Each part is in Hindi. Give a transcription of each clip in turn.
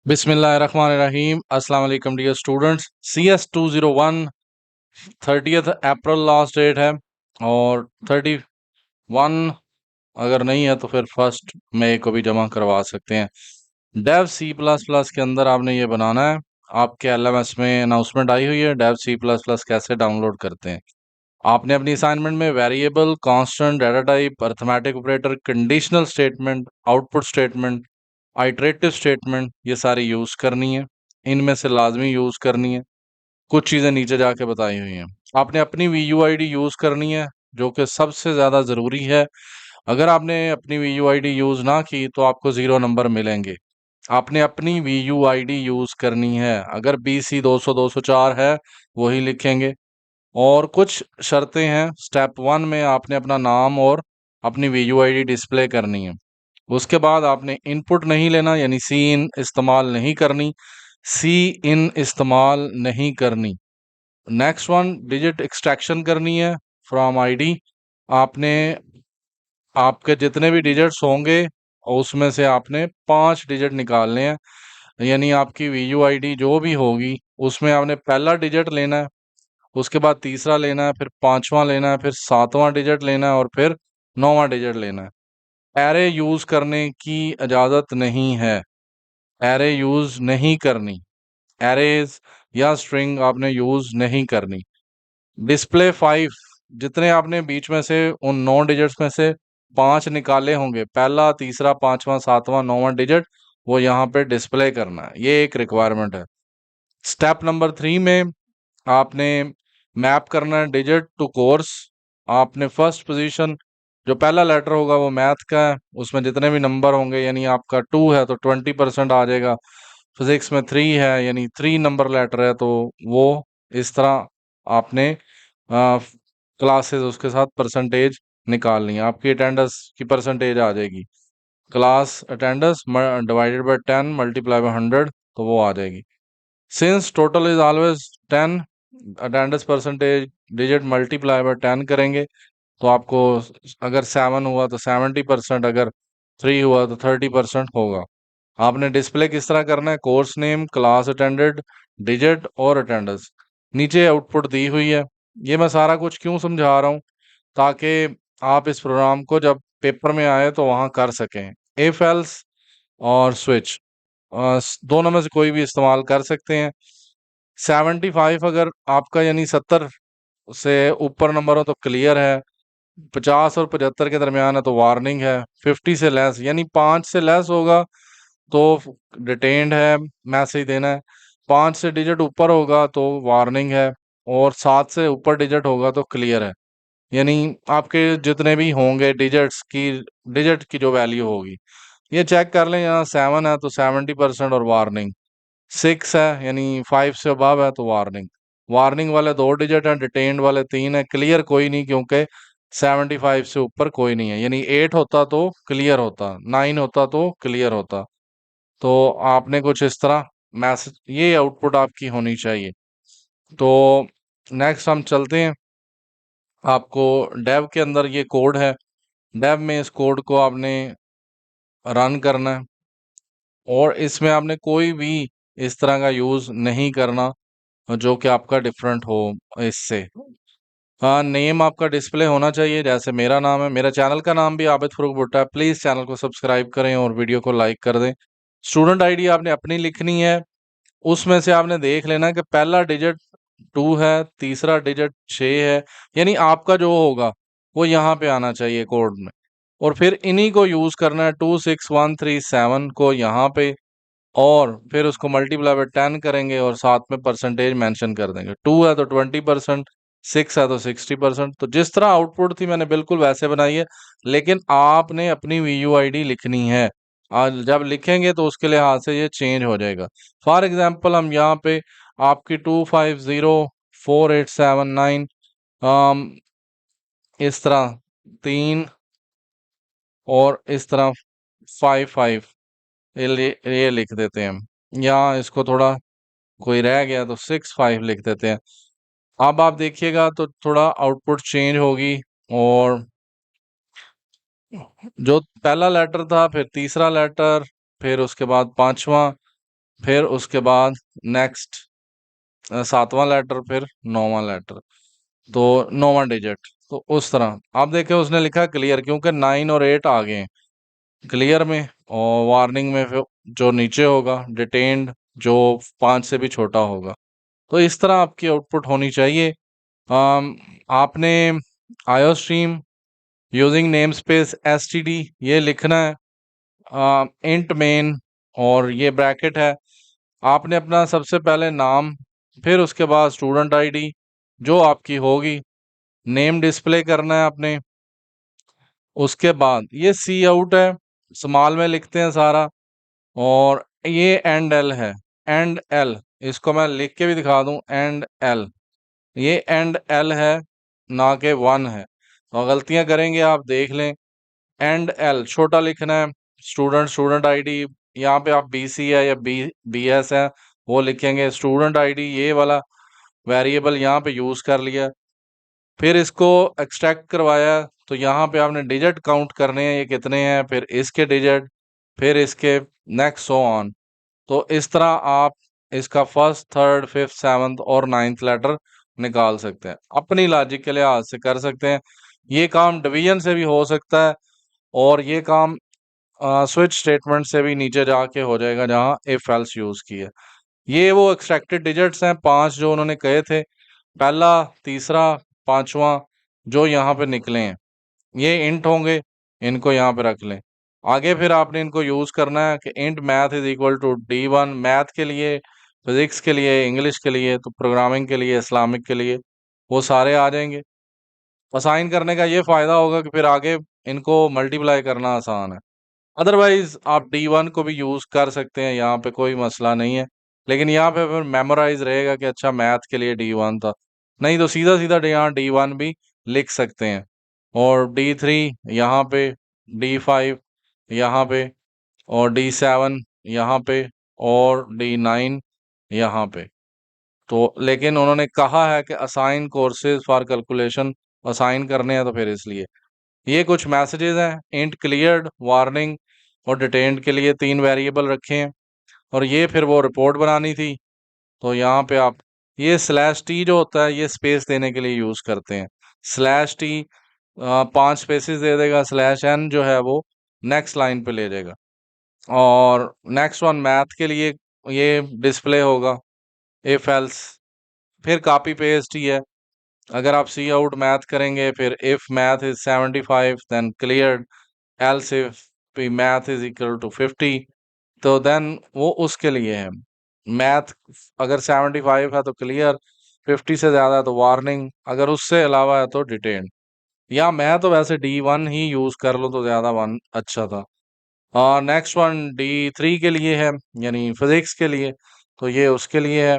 बिस्मिल्लाहिर्रहमानिर्रहीम। अस्सलाम वालेकुम डियर स्टूडेंट्स। CS 201 30 अप्रैल लास्ट डेट है और 31 अगर नहीं है तो फिर 1 मई को भी जमा करवा सकते हैं। डेव C++ के अंदर आपने ये बनाना है। आपके LMS में अनाउंसमेंट आई हुई है डेव C++ कैसे डाउनलोड करते हैं। आपने अपनी असाइनमेंट में variable, constant, data type, arithmetic operator, conditional statement, output statement, iterative statement ये सारी यूज़ करनी है। इनमें से लाजमी यूज़ करनी है। कुछ चीज़ें नीचे जाके बताई हुई हैं। आपने अपनी VUID यूज़ करनी है जो कि सबसे ज़्यादा ज़रूरी है। अगर आपने अपनी VUID यूज़ ना की तो आपको 0 नंबर मिलेंगे। आपने अपनी VUID यूज़ करनी है। अगर BC 200 204 है वही लिखेंगे। और कुछ शर्तें हैं। स्टेप 1 में आपने अपना नाम और अपनी VUID डिस्प्ले करनी है। उसके बाद आपने इनपुट नहीं लेना, यानी सी इन इस्तेमाल नहीं करनी। सी इन इस्तेमाल नहीं करनी। नेक्स्ट वन, डिजिट एक्सट्रैक्शन करनी है फ्रॉम आईडी। आपने आपके जितने भी डिजिट्स होंगे उसमें से आपने 5 डिजिट निकालने हैं। यानी आपकी VUID जो भी होगी उसमें आपने पहला डिजिट लेना है, उसके बाद तीसरा लेना है, फिर पांचवा लेना है, फिर सातवां डिजिट लेना है और फिर 9वां डिजिट लेना है। एरे यूज करने की इजाजत नहीं है। एरे यूज नहीं करनी। एरेज या स्ट्रिंग आपने यूज नहीं करनी। डिस्प्ले 5, जितने आपने बीच में से उन 9 डिजिट्स में से 5 निकाले होंगे, पहला, तीसरा, पांचवा, सातवां, 9वां डिजिट, वो यहाँ पे डिस्प्ले करना है। ये एक रिक्वायरमेंट है। स्टेप नंबर 3 में आपने मैप करना है डिजिट टू कोर्स। आपने फर्स्ट पोजीशन, जो पहला लेटर होगा वो मैथ का है, उसमें जितने भी नंबर होंगे, यानी आपका 2 है तो 20% आ जाएगा। फिजिक्स में 3 है यानी 3 नंबर लेटर है तो वो इस तरह आपने क्लासेस उसके साथ परसेंटेज निकालनी है। आपकी अटेंडेंस की परसेंटेज आ जाएगी। Class attendance divided by 10 multiply by 100 तो वो आ जाएगी। Since total is always 10, attendance percentage digit multiply by 10 करेंगे तो आपको, अगर 7 हुआ तो 70%, अगर 3 हुआ तो 30% होगा। आपने डिस्प्ले किस तरह करना है? Course name, class attended, digit और अटेंडेंस। नीचे आउटपुट दी हुई है। ये मैं सारा कुछ क्यों समझा रहा हूँ? ताकि आप इस प्रोग्राम को जब पेपर में आए तो वहां कर सकें। इफ एल्स और स्विच दोनों में से कोई भी इस्तेमाल कर सकते हैं। 75 अगर आपका यानी 70 से ऊपर नंबर हो तो क्लियर है। 50 और 75 के दरमियान है तो वार्निंग है। 50 से लेस यानी 5 से लेस होगा तो डिटेन्ड है, मैसेज देना है। 5 से डिजिट ऊपर होगा तो वार्निंग है और 7 से ऊपर डिजिट होगा तो क्लियर है। यानी आपके जितने भी होंगे डिजिट की जो वैल्यू होगी, ये चेक कर लें। यहाँ 7 है तो 70% और वार्निंग। 6 है यानी 5 से अबव है तो वार्निंग। वार्निंग वाले 2 डिजिट हैं, डिटेन्ड वाले 3 है, क्लियर कोई नहीं क्योंकि 75 से ऊपर कोई नहीं है। यानी 8 होता तो क्लियर होता, 9 होता तो क्लियर होता। तो आपने कुछ इस तरह मैसेज, ये आउटपुट आपकी होनी चाहिए। तो नेक्स्ट हम चलते हैं। आपको डेव के अंदर ये कोड है। डेव में इस कोड को आपने रन करना है और इसमें आपने कोई भी इस तरह का यूज़ नहीं करना जो कि आपका डिफरेंट हो इससे। हाँ, नेम आपका डिस्प्ले होना चाहिए, जैसे मेरा नाम है। मेरा चैनल का नाम भी आबिद फरूक भुट्टा है। प्लीज़ चैनल को सब्सक्राइब करें और वीडियो को लाइक कर दें। स्टूडेंट आईडी आपने अपनी लिखनी है। उसमें से आपने देख लेना कि पहला डिजिट 2 है, तीसरा डिजिट 6 है, यानी आपका जो होगा वो यहाँ पे आना चाहिए कोड में। और फिर इन्हीं को यूज़ करना है, 26137 को यहाँ पे, और फिर उसको मल्टीप्लाई बाय 10 करेंगे और साथ में परसेंटेज मेंशन कर देंगे। 2 है तो 20%, 6 है तो 60%। तो जिस तरह आउटपुट थी मैंने बिल्कुल वैसे बनाई है, लेकिन आपने अपनी VUID लिखनी है। आज जब लिखेंगे तो उसके लिहाज से ये चेंज हो जाएगा। फॉर एग्जांपल हम यहाँ पे आपकी 2504879 इस तरह 3 और इस तरह 55 ये लिख देते हैं हम। यहाँ इसको थोड़ा कोई रह गया तो 65 लिख देते हैं। अब आप देखिएगा तो थोड़ा आउटपुट चेंज होगी। और जो पहला लेटर था, फिर तीसरा लेटर, फिर उसके बाद पांचवा, फिर उसके बाद नेक्स्ट 7वां लेटर, फिर 9वां लेटर, तो 9वां डिजिट। तो उस तरह आप देखें उसने लिखा क्लियर, क्योंकि 9 और 8 आ गए हैं क्लियर में, और वार्निंग में फिर जो नीचे होगा डिटेन्ड, जो 5 से भी छोटा होगा। तो इस तरह आपकी आउटपुट होनी चाहिए। आपने आयो stream using name space std ये लिखना है, इंट मेन, और ये ब्रैकेट है। आपने अपना सबसे पहले नाम, फिर उसके बाद स्टूडेंट आईडी जो आपकी होगी, नेम डिस्प्ले करना है आपने। उसके बाद ये सी आउट है, स्मॉल में लिखते हैं सारा, और ये एंड एल है, एंड एल, इसको मैं लिख के भी दिखा दूं, एंड एल, ये एंड एल है, ना के वन है। तो गलतियां करेंगे आप देख लें। एंड एल छोटा लिखना है, स्टूडेंट, स्टूडेंट आईडी, यहाँ पे आप बीसी है या बीएस है वो लिखेंगे। स्टूडेंट आईडी ये वाला वेरिएबल यहाँ पे यूज कर लिया। फिर इसको एक्सट्रैक्ट करवाया, तो यहाँ पे आपने डिजिट काउंट करने हैं, ये कितने हैं, फिर इसके डिजिट, फिर इसके, नेक्स्ट सो ऑन। तो इस तरह आप इसका फर्स्ट, थर्ड, फिफ्थ, सेवंथ और नाइन्थ लेटर निकाल सकते हैं, अपनी लॉजिक के लिहाज से कर सकते हैं। ये काम डिवीजन से भी हो सकता है, और ये काम स्विच स्टेटमेंट से भी नीचे जाके हो जाएगा जहां इफ एल्स यूज की है। ये वो एक्सट्रैक्टेड डिजिट्स हैं 5 जो उन्होंने कहे थे, पहला, तीसरा, पांचवा, जो यहाँ पे निकले हैं ये इंट होंगे, इनको यहाँ पे रख लें। आगे फिर आपने इनको यूज करना है कि int math is equal to D1, math के लिए, फिजिक्स के लिए, इंग्लिश के लिए, तो प्रोग्रामिंग के लिए, इस्लामिक के लिए, वो सारे आ जाएंगे। असाइन करने का ये फायदा होगा कि फिर आगे इनको मल्टीप्लाई करना आसान है। अदरवाइज आप D1 को भी यूज कर सकते हैं, यहाँ पे कोई मसला नहीं है, लेकिन यहाँ पे फिर मेमोराइज रहेगा कि अच्छा मैथ के लिए D1 था। नहीं तो सीधा सीधा यहाँ D1 भी लिख सकते हैं, और D3 यहाँ पे, D5 यहाँ पे, और D7 यहाँ पे, और D9 यहाँ पे। तो लेकिन उन्होंने कहा है कि assign courses for calculation assign करने हैं, तो फिर इसलिए ये कुछ मैसेजेस हैं। इंट क्लियर्ड, वार्निंग और डिटेन्ड के लिए 3 वेरिएबल रखे हैं, और ये फिर वो रिपोर्ट बनानी थी। तो यहाँ पे आप ये स्लैश टी जो होता है ये स्पेस देने के लिए यूज करते हैं। स्लैश टी 5 स्पेसेस दे देगा, स्लैश एन जो है वो नेक्स्ट लाइन पे ले जाएगा। और नेक्स्ट वन मैथ के लिए ये डिस्प्ले होगा, इफ एल्स, फिर कॉपी पेस्ट ही है। अगर आप सी आउट मैथ करेंगे, फिर if math is 75 then cleared, else if math is equal to 50, तो देन वो उसके लिए है। मैथ अगर 75 है तो क्लियर, 50 से ज्यादा है तो वार्निंग, अगर उससे अलावा है तो डिटेन। या मैं तो वैसे D1 ही यूज कर लूँ तो ज्यादा वन अच्छा था। नेक्स्ट वन D3 के लिए है, यानी फिजिक्स के लिए, तो ये उसके लिए है।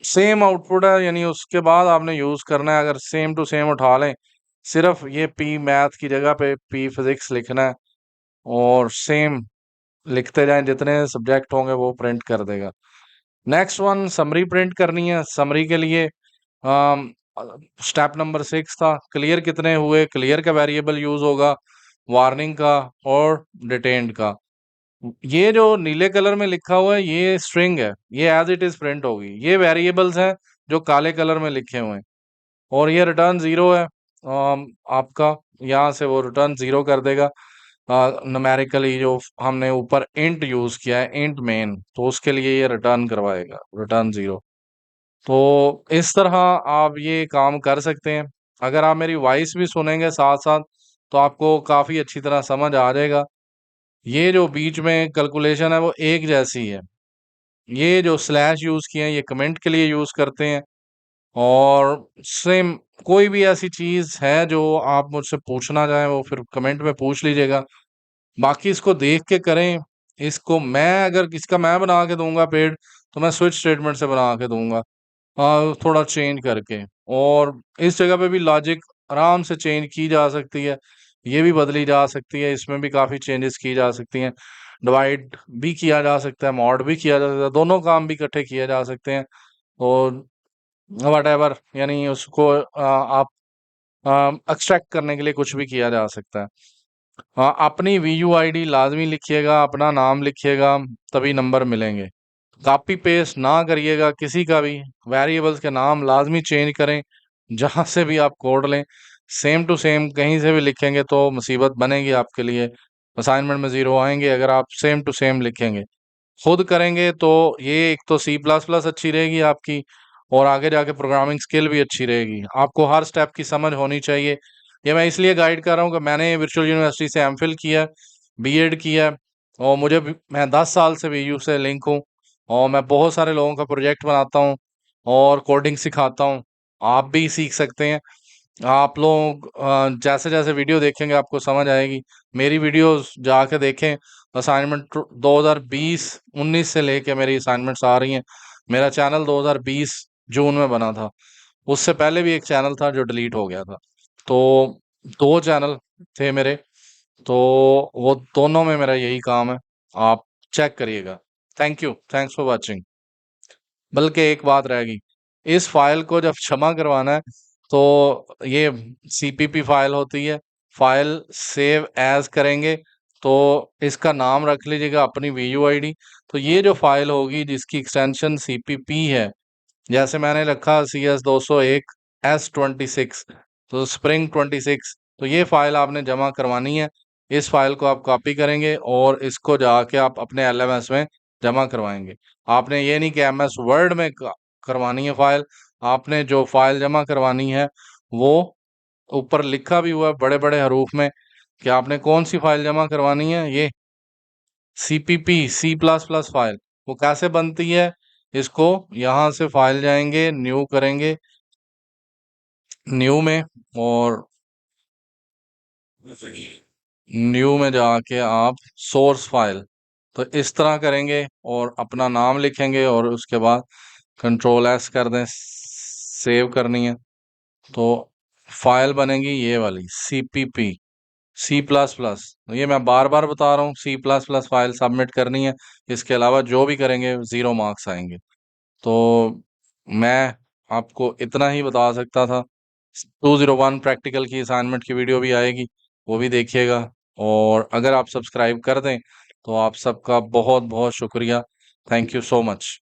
सेम आउटपुट है, यानी उसके बाद आपने यूज करना है, अगर सेम टू सेम उठा लें, सिर्फ ये पी मैथ की जगह पे पी फिजिक्स लिखना है, और सेम लिखते जाएं, जितने सब्जेक्ट होंगे वो प्रिंट कर देगा। नेक्स्ट वन समरी प्रिंट करनी है। समरी के लिए स्टेप नंबर 6 था, क्लियर कितने हुए, क्लियर का वेरिएबल यूज होगा, वार्निंग का और डिटेन्ड का। ये जो नीले कलर में लिखा हुआ है ये स्ट्रिंग है, ये एज इट इज प्रिंट होगी। ये वेरिएबल्स हैं जो काले कलर में लिखे हुए हैं, और ये रिटर्न 0 है। आपका यहाँ से वो रिटर्न 0 कर देगा। न्यूमेरिकली जो हमने ऊपर इंट यूज किया है, इंट मेन, तो उसके लिए ये रिटर्न करवाएगा, रिटर्न 0। तो इस तरह आप ये काम कर सकते हैं। अगर आप मेरी वॉइस भी सुनेंगे साथ साथ तो आपको काफी अच्छी तरह समझ आ जाएगा। ये जो बीच में कैलकुलेशन है वो एक जैसी है। ये जो स्लैश यूज किए हैं ये कमेंट के लिए यूज करते हैं, और सेम कोई भी ऐसी चीज है जो आप मुझसे पूछना चाहें वो फिर कमेंट में पूछ लीजिएगा। बाकी इसको देख के करें। इसको मैं अगर इसका मैं बना के दूंगा पेड, तो मैं स्विच स्टेटमेंट से बना के दूंगा, थोड़ा चेंज करके। और इस जगह पे भी लॉजिक आराम से चेंज की जा सकती है, ये भी बदली जा सकती है, इसमें भी काफ़ी चेंजेस की जा सकती हैं। डिवाइड भी किया जा सकता है, मॉड भी किया जा सकता है, दोनों काम भी इकट्ठे किए जा सकते हैं। और वट एवर, यानी उसको आप एक्सट्रैक्ट करने के लिए कुछ भी किया जा सकता है। हाँ, अपनी VUID लाजमी लिखिएगा, अपना नाम लिखिएगा, तभी नंबर मिलेंगे। कॉपी पेस्ट ना करिएगा किसी का भी, वेरिएबल्स के नाम लाजमी चेंज करें। जहाँ से भी आप कोड लें, सेम टू सेम कहीं से भी लिखेंगे तो मुसीबत बनेगी आपके लिए। असाइनमेंट में ज़ीरो आएंगे अगर आप सेम टू सेम लिखेंगे। खुद करेंगे तो ये एक तो C++ अच्छी रहेगी आपकी, और आगे जाके प्रोग्रामिंग स्किल भी अच्छी रहेगी। आपको हर स्टेप की समझ होनी चाहिए। ये मैं इसलिए गाइड कर रहा हूँ कि मैंने वर्चुअल यूनिवर्सिटी से एमफिल किया, बीएड किया, और मैं 10 साल से वीयू से लिंक हूँ, और मैं बहुत सारे लोगों का प्रोजेक्ट बनाता हूँ और कोडिंग सिखाता हूँ। आप भी सीख सकते हैं। आप लोग जैसे जैसे वीडियो देखेंगे आपको समझ आएगी। मेरी वीडियोस जाके देखें। असाइनमेंट 2020-19 से लेके मेरी असाइनमेंट्स आ रही हैं। मेरा चैनल 2020 जून में बना था। उससे पहले भी एक चैनल था जो डिलीट हो गया था। तो 2 चैनल थे मेरे। तो वो दोनों में मेरा यही काम है। आप चेक करिएगा। Thank you, thanks for watching. बल्कि एक बात रह गई, इस फाइल को जब क्षमा करवाना है तो ये CPP फाइल होती है, फाइल सेव एज करेंगे तो इसका नाम रख लीजिएगा अपनी VUID। तो ये जो फाइल होगी जिसकी एक्सटेंशन CPP है, जैसे मैंने रखा CS201S26, तो स्प्रिंग 26, तो ये फाइल आपने जमा करवानी है। इस फाइल को आप कॉपी करेंगे और इसको जाके आप अपने LMS में जमा करवाएंगे। आपने ये नहीं कि MS वर्ड में करवानी है फाइल। आपने जो फाइल जमा करवानी है वो ऊपर लिखा भी हुआ है बड़े बड़े हरूफ में कि आपने कौन सी फाइल जमा करवानी है। ये CPP C++ फाइल, वो कैसे बनती है? इसको यहाँ से फाइल जाएंगे, न्यू करेंगे, न्यू में, और न्यू में जाके आप सोर्स फाइल, तो इस तरह करेंगे और अपना नाम लिखेंगे और उसके बाद Ctrl+S कर दें, सेव करनी है तो फाइल बनेगी ये वाली CPP C++। ये मैं बार बार बता रहा हूँ, C++ फाइल सबमिट करनी है। इसके अलावा जो भी करेंगे 0 मार्क्स आएंगे। तो मैं आपको इतना ही बता सकता था। 201 प्रैक्टिकल की असाइनमेंट की वीडियो भी आएगी, वो भी देखिएगा। और अगर आप सब्सक्राइब कर दें तो आप सबका बहुत बहुत शुक्रिया। Thank you so much.